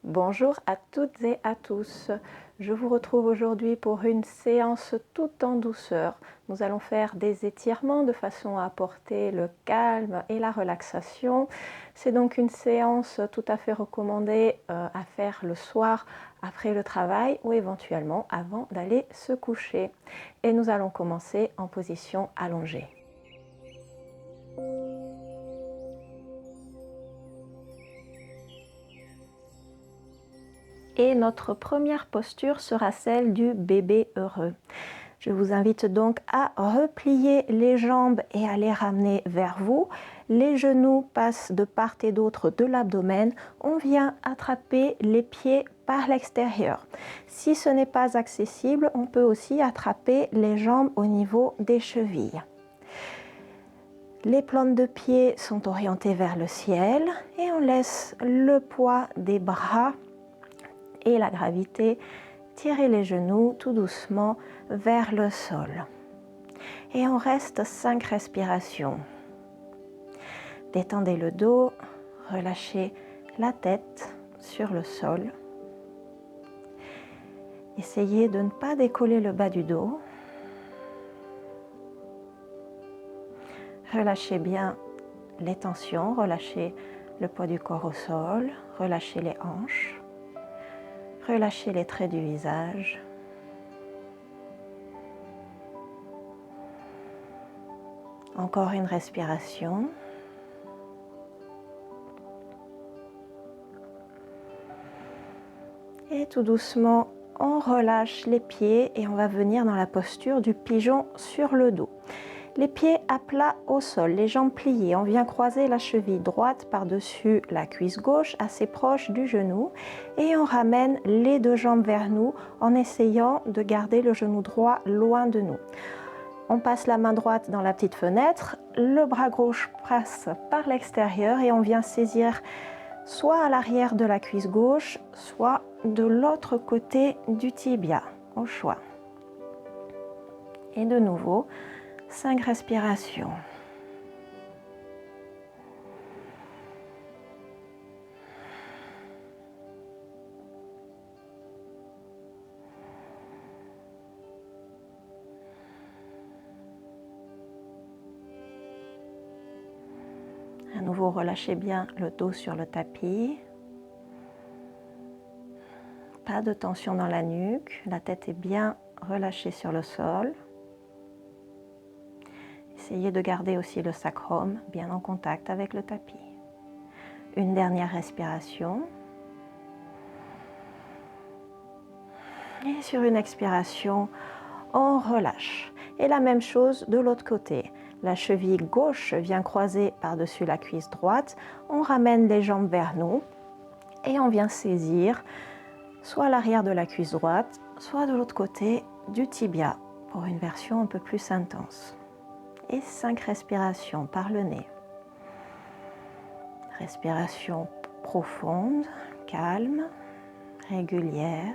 Bonjour à toutes et à tous. Je vous retrouve aujourd'hui pour une séance toute en douceur. Nous allons faire des étirements de façon à apporter le calme et la relaxation. C'est donc une séance tout à fait recommandée à faire le soir après le travail ou éventuellement avant d'aller se coucher. Et nous allons commencer en position allongée. Et notre première posture sera celle du bébé heureux. Je vous invite donc à replier les jambes et à les ramener vers vous. Les genoux passent de part et d'autre de l'abdomen. On vient attraper les pieds par l'extérieur. Si ce n'est pas accessible, on peut aussi attraper les jambes au niveau des chevilles. Les plantes de pied sont orientées vers le ciel et on laisse le poids des bras et la gravité tirer les genoux tout doucement vers le sol. Et on reste 5 respirations. Détendez le dos, relâchez la tête sur le sol. Essayez de ne pas décoller le bas du dos. Relâchez bien les tensions, relâchez le poids du corps au sol, relâchez les hanches. Relâchez les traits du visage. Encore une respiration. Et tout doucement, on relâche les pieds et on va venir dans la posture du pigeon sur le dos. Les pieds à plat au sol, les jambes pliées. On vient croiser la cheville droite par-dessus la cuisse gauche, assez proche du genou. Et on ramène les deux jambes vers nous en essayant de garder le genou droit loin de nous. On passe la main droite dans la petite fenêtre, le bras gauche passe par l'extérieur et on vient saisir soit à l'arrière de la cuisse gauche, soit de l'autre côté du tibia, au choix. Et de nouveau, 5 respirations. À nouveau, relâchez bien le dos sur le tapis. Pas de tension dans la nuque, la tête est bien relâchée sur le sol. Essayez de garder aussi le sacrum bien en contact avec le tapis. Une dernière respiration. Et sur une expiration, on relâche. Et la même chose de l'autre côté. La cheville gauche vient croiser par-dessus la cuisse droite. On ramène les jambes vers nous et on vient saisir soit l'arrière de la cuisse droite, soit de l'autre côté du tibia pour une version un peu plus intense. Et 5 respirations par le nez. Respiration profonde, calme, régulière.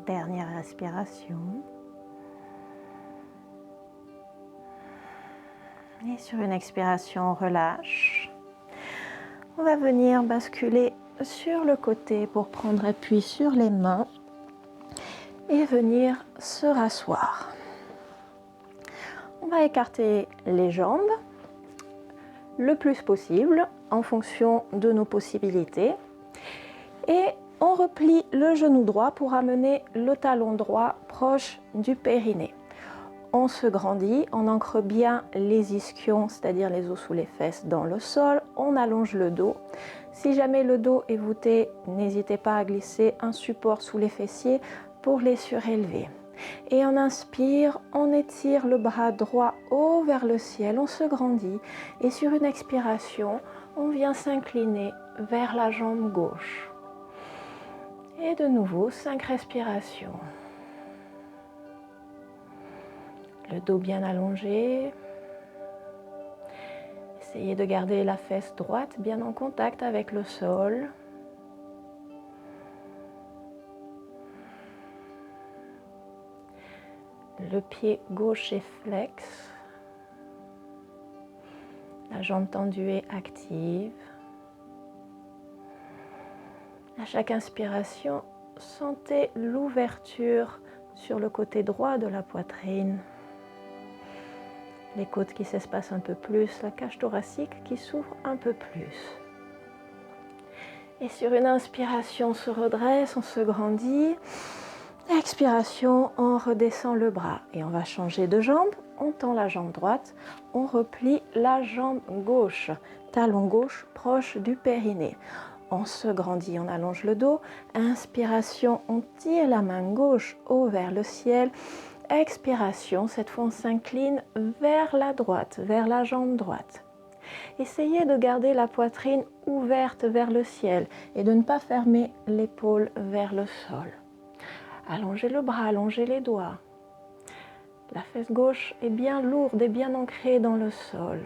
Dernière respiration. Et sur une expiration, on relâche. On va venir basculer sur le côté pour prendre appui sur les mains et venir se rasseoir. On va écarter les jambes le plus possible en fonction de nos possibilités et on replie le genou droit pour amener le talon droit proche du périnée. On se grandit, on ancre bien les ischions, c'est-à-dire les os sous les fesses dans le sol, on allonge le dos. Si jamais le dos est voûté, n'hésitez pas à glisser un support sous les fessiers pour les surélever. Et on inspire, on étire le bras droit haut vers le ciel, on se grandit. Et sur une expiration, on vient s'incliner vers la jambe gauche. Et de nouveau, 5 respirations. Le dos bien allongé, Essayez de garder la fesse droite bien en contact avec le sol. Le pied gauche est flex. La jambe tendue est active. À chaque inspiration, sentez l'ouverture sur le côté droit de la poitrine. Les côtes qui s'espacent un peu plus, la cage thoracique qui s'ouvre un peu plus. Et sur une inspiration, on se redresse, on se grandit. Expiration, on redescend le bras. Et on va changer de jambe. On tend la jambe droite, on replie la jambe gauche. Talon gauche proche du périnée. On se grandit, on allonge le dos. Inspiration, on tire la main gauche haut vers le ciel. Expiration, cette fois on s'incline vers la droite, vers la jambe droite. Essayez de garder la poitrine ouverte vers le ciel et de ne pas fermer l'épaule vers le sol. Allongez le bras, allongez les doigts. La fesse gauche est bien lourde et bien ancrée dans le sol.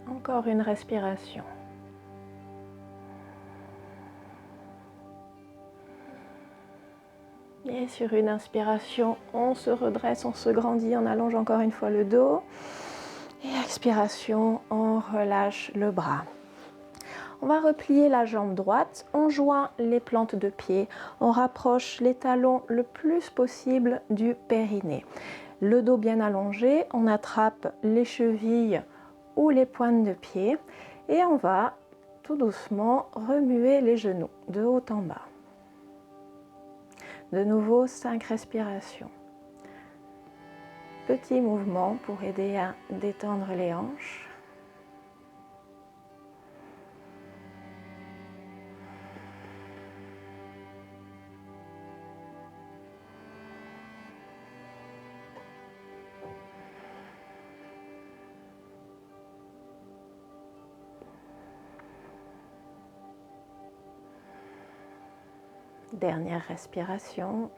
Encore une respiration. Et sur une inspiration, on se redresse, on se grandit, on allonge encore une fois le dos. Et expiration, on relâche le bras. On va replier la jambe droite, on joint les plantes de pied, on rapproche les talons le plus possible du périnée. Le dos bien allongé, on attrape les chevilles ou les pointes de pied et on va tout doucement remuer les genoux de haut en bas. De nouveau, 5 respirations. Petit mouvement pour aider à détendre les hanches. Dernière respiration.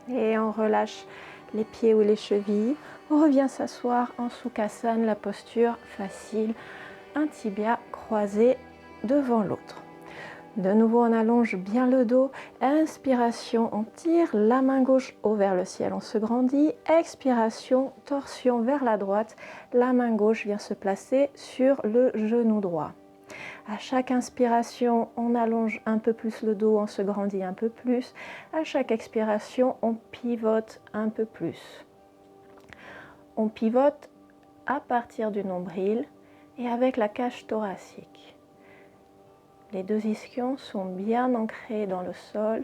Et on relâche les pieds ou les chevilles. On revient s'asseoir en Sukhasana, la posture facile, un tibia croisé devant l'autre. De nouveau, on allonge bien le dos. Inspiration, on tire la main gauche haut vers le ciel, on se grandit. Expiration, torsion vers la droite. La main gauche vient se placer sur le genou droit. À chaque inspiration, on allonge un peu plus le dos, on se grandit un peu plus. À chaque expiration, on pivote un peu plus. On pivote à partir du nombril et avec la cage thoracique. Les deux ischions sont bien ancrés dans le sol.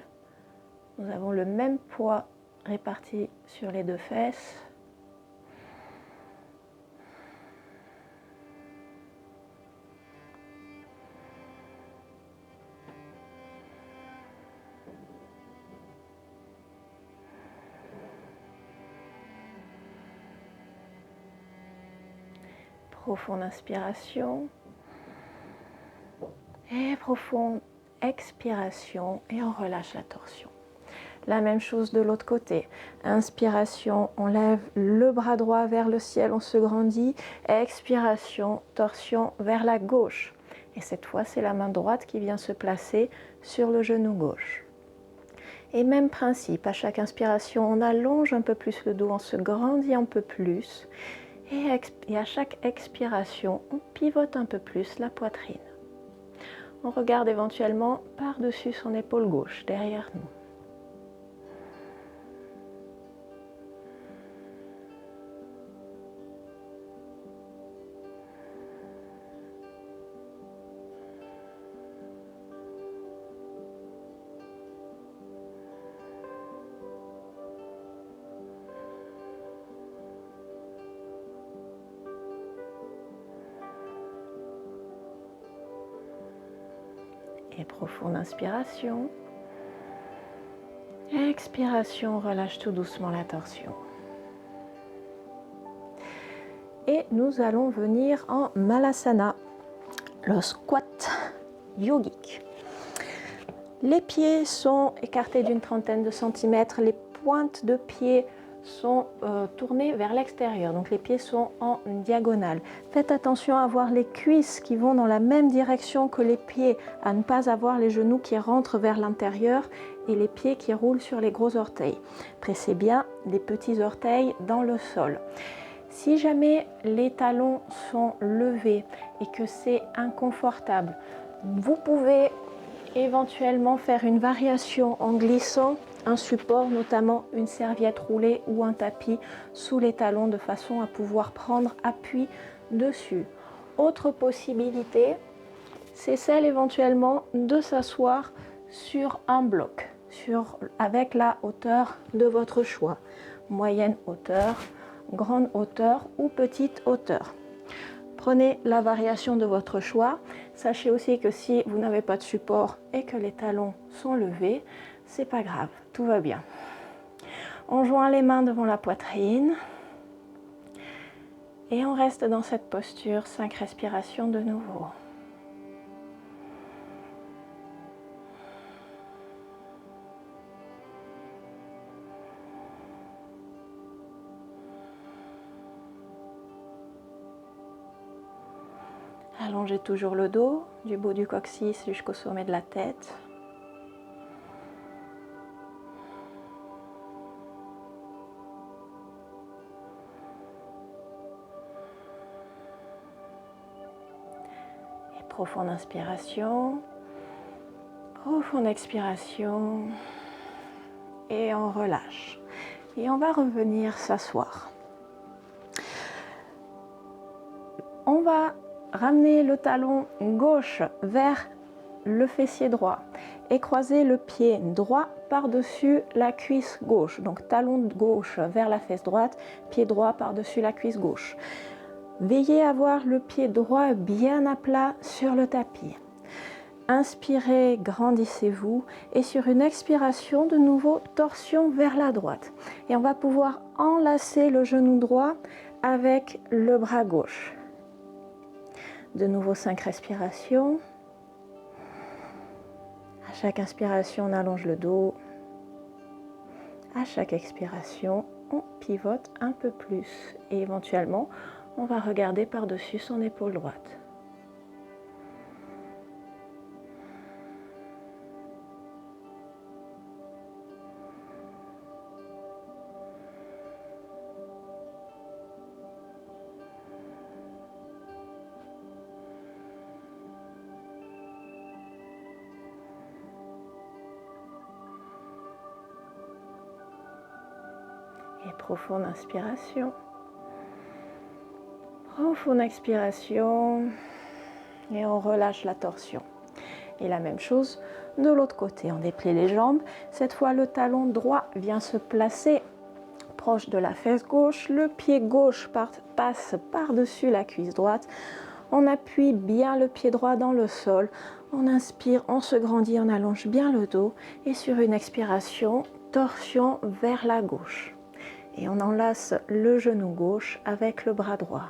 Nous avons le même poids réparti sur les deux fesses. Profonde inspiration. Et profonde expiration et on relâche la torsion. La même chose de l'autre côté. Inspiration, on lève le bras droit vers le ciel, on se grandit. Expiration, torsion vers la gauche. Et cette fois, c'est la main droite qui vient se placer sur le genou gauche. Et même principe, à chaque inspiration, on allonge un peu plus le dos, on se grandit un peu plus. Et à chaque expiration, on pivote un peu plus la poitrine. On regarde éventuellement par-dessus son épaule gauche, derrière nous. Et profonde inspiration. Expiration, relâche tout doucement la torsion. et nous allons venir en Malasana, le squat yogique. Les pieds sont écartés d'une trentaine de centimètres, les pointes de pied sont tournées vers l'extérieur, donc les pieds sont en diagonale. Faites attention à avoir les cuisses qui vont dans la même direction que les pieds, à ne pas avoir les genoux qui rentrent vers l'intérieur et les pieds qui roulent sur les gros orteils. Pressez bien les petits orteils dans le sol. Si jamais les talons sont levés et que c'est inconfortable, vous pouvez éventuellement faire une variation en glissant un support, notamment une serviette roulée ou un tapis sous les talons de façon à pouvoir prendre appui dessus. Autre possibilité, c'est celle éventuellement de s'asseoir sur un bloc, avec la hauteur de votre choix, moyenne hauteur, grande hauteur ou petite hauteur. Prenez la variation de votre choix. Sachez aussi que si vous n'avez pas de support et que les talons sont levés, c'est pas grave, tout va bien. On joint les mains devant la poitrine et on reste dans cette posture, 5 respirations de nouveau. Allongez toujours le dos, du bout du coccyx jusqu'au sommet de la tête. Et profonde inspiration, profonde expiration, et on relâche. Et on va revenir s'asseoir. On va ramener le talon gauche vers le fessier droit et croiser le pied droit par-dessus la cuisse gauche. Donc talon gauche vers la fesse droite, pied droit par-dessus la cuisse gauche. Veillez à avoir le pied droit bien à plat sur le tapis. Inspirez, grandissez-vous et sur une expiration, de nouveau torsion vers la droite. Et on va pouvoir enlacer le genou droit avec le bras gauche. De nouveau 5 respirations. À chaque inspiration, on allonge le dos. À chaque expiration, on pivote un peu plus. Et éventuellement, on va regarder par-dessus son épaule droite. Et profonde inspiration, profonde expiration et on relâche la torsion. Et la même chose de l'autre côté, on déplie les jambes. Cette fois, le talon droit vient se placer proche de la fesse gauche, le pied gauche passe par-dessus la cuisse droite. On appuie bien le pied droit dans le sol. On inspire, on se grandit, on allonge bien le dos et sur une expiration, torsion vers la gauche. Et on enlace le genou gauche avec le bras droit.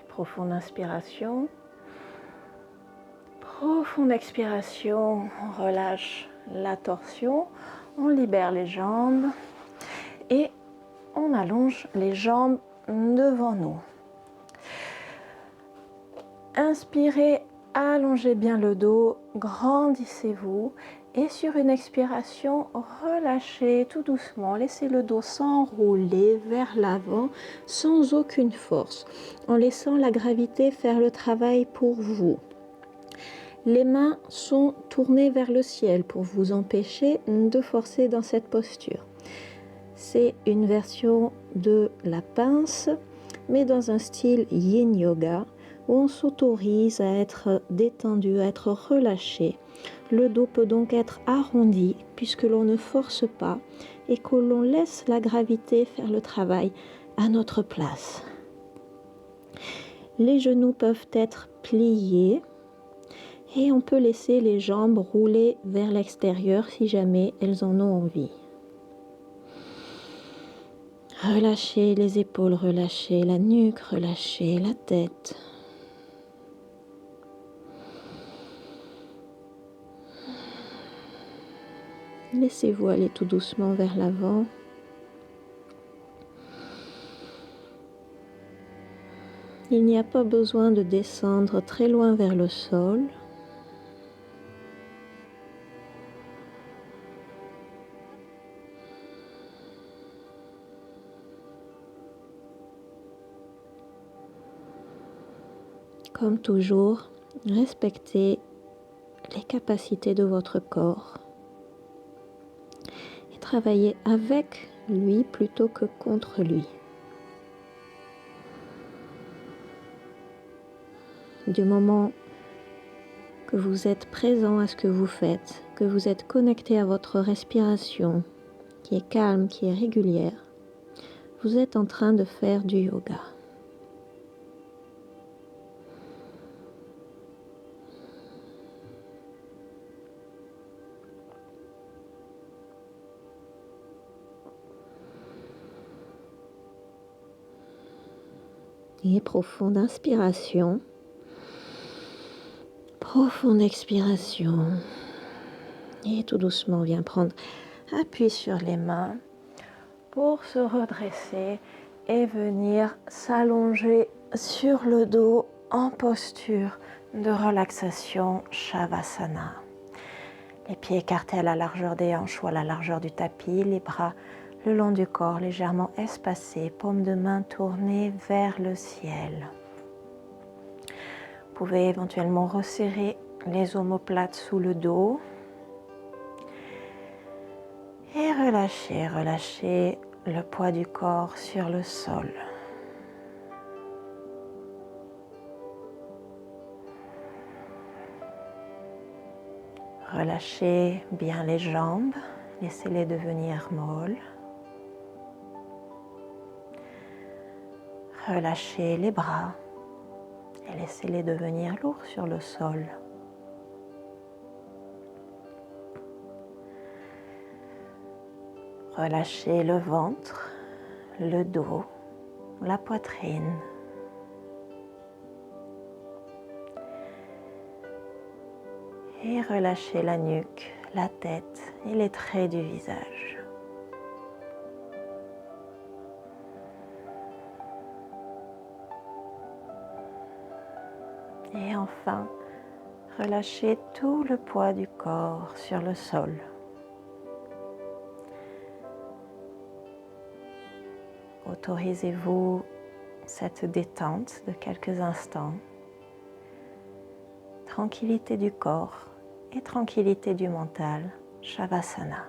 Et profonde inspiration. Profonde expiration, on relâche la torsion, on libère les jambes et on allonge les jambes devant nous. Inspirez, allongez bien le dos, grandissez-vous et sur une expiration, relâchez tout doucement, laissez le dos s'enrouler vers l'avant sans aucune force, en laissant la gravité faire le travail pour vous. Les mains sont tournées vers le ciel pour vous empêcher de forcer dans cette posture. C'est une version de la pince, mais dans un style yin yoga. où on s'autorise à être détendu, à être relâché. Le dos peut donc être arrondi puisque l'on ne force pas et que l'on laisse la gravité faire le travail à notre place. Les genoux peuvent être pliés et on peut laisser les jambes rouler vers l'extérieur si jamais elles en ont envie. Relâchez les épaules, relâchez la nuque, relâchez la tête. Laissez-vous aller tout doucement vers l'avant. Il n'y a pas besoin de descendre très loin vers le sol. Comme toujours, respectez les capacités de votre corps et travaillez avec lui plutôt que contre lui. Du moment que vous êtes présent à ce que vous faites, que vous êtes connecté à votre respiration, qui est calme, qui est régulière, vous êtes en train de faire du yoga. Et profonde inspiration, profonde expiration. Et tout doucement, viens prendre appui sur les mains pour se redresser et venir s'allonger sur le dos en posture de relaxation Shavasana. Les pieds écartés à la largeur des hanches ou à la largeur du tapis, les bras le long du corps légèrement espacés, paumes de main tournées vers le ciel. Vous pouvez éventuellement resserrer les omoplates sous le dos et relâcher le poids du corps sur le sol. Relâchez bien les jambes, laissez-les devenir molles. Relâchez les bras et laissez-les devenir lourds sur le sol. Relâchez le ventre, le dos, la poitrine. Et relâchez la nuque, la tête et les traits du visage. Et enfin, relâchez tout le poids du corps sur le sol. Autorisez-vous cette détente de quelques instants. Tranquillité du corps et tranquillité du mental, Shavasana.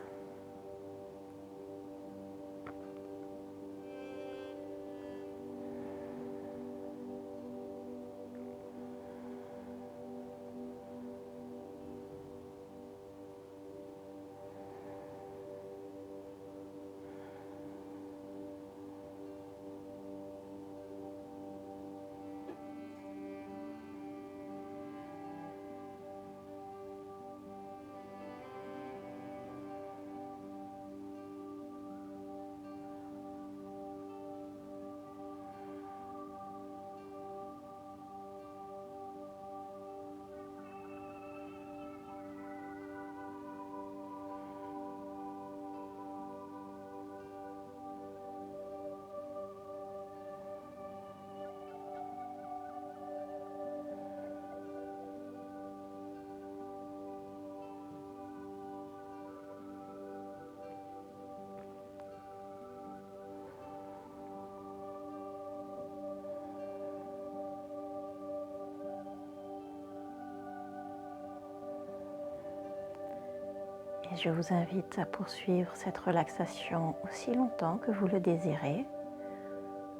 Et je vous invite à poursuivre cette relaxation aussi longtemps que vous le désirez.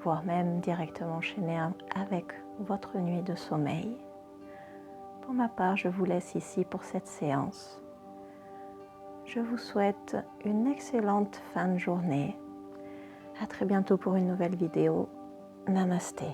voire même directement enchaîner avec votre nuit de sommeil. Pour ma part, je vous laisse ici pour cette séance. Je vous souhaite une excellente fin de journée. À très bientôt pour une nouvelle vidéo. Namasté.